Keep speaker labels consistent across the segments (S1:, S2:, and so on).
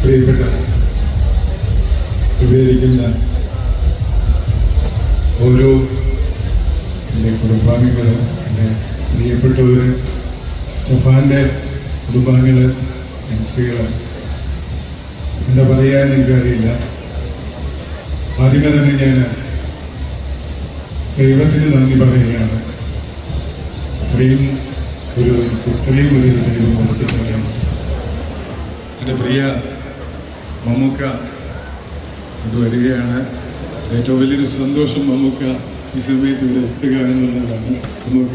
S1: പ്രിയപ്പെട്ട വിവരിക്കുന്ന ഓരോ എൻ്റെ കുടുംബാംഗങ്ങൾ, എൻ്റെ പ്രിയപ്പെട്ടവർ, സ്റ്റെഫാൻ്റെ കുടുംബാംഗങ്ങൾ, എംസികൾ, എന്താ പറയാൻ എനിക്കറിയില്ല. ആദ്യമേ തന്നെ ഞാൻ ദൈവത്തിന് നന്ദി പറയുകയാണ്. ഇത്രയും ഒരു ദൈവം കൊടുത്തിട്ടുണ്ടാണ്. എൻ്റെ പ്രിയ മമ്മൂക്ക ഇത് വരികയാണ്. ഏറ്റവും വലിയൊരു സന്തോഷം മമ്മൂക്ക ഈ സമയത്ത് ഇവിടെ എത്തുക എന്നുള്ളതാണ്. മമ്മൂക്ക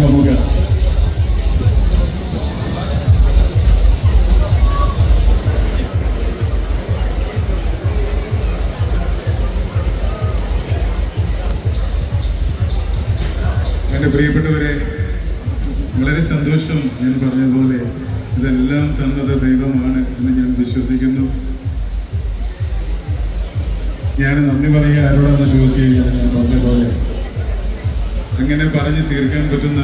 S1: മമ്മൂക്ക എൻ്റെ പ്രിയപ്പെട്ടവരെ, വളരെ സന്തോഷം. ഞാൻ പറഞ്ഞതുപോലെ ഇതെല്ലാം തന്നത് ദൈവമാണ് എന്ന് ഞാൻ വിശ്വസിക്കുന്നു. ഞാൻ നന്ദി പറയുക ആരോടാണെന്ന് ചോദിച്ചു കഴിഞ്ഞാൽ ഞാൻ പറഞ്ഞതുപോലെ അങ്ങനെ പറഞ്ഞ് തീർക്കാൻ പറ്റുന്ന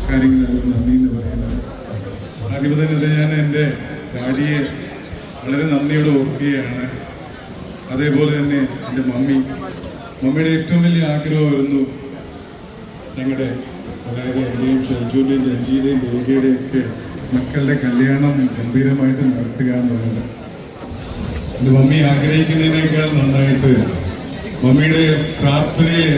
S1: കാര്യങ്ങളാണ് നന്ദി എന്ന് പറയുന്നത്. ആദ്യം തന്നെ ഞാൻ എൻ്റെ ഭാര്യയെ വളരെ നന്ദിയോടെ ഓർക്കുകയാണ്. അതേപോലെ തന്നെ എൻ്റെ മമ്മിയുടെ ഏറ്റവും വലിയ ആഗ്രഹമായിരുന്നു ഞങ്ങളുടെ, അതായത് എൻ്റെയും ഷെൽജുവിൻ്റെയും രഞ്ജിയുടെയും ദേവിയുടെയും ഒക്കെ മക്കളുടെ കല്യാണം ഗംഭീരമായിട്ട് നടത്തുക എന്നുള്ളത്. അത് മമ്മി ആഗ്രഹിക്കുന്നതിനേക്കാൾ നന്നായിട്ട് മമ്മിയുടെ പ്രാർത്ഥനയിൽ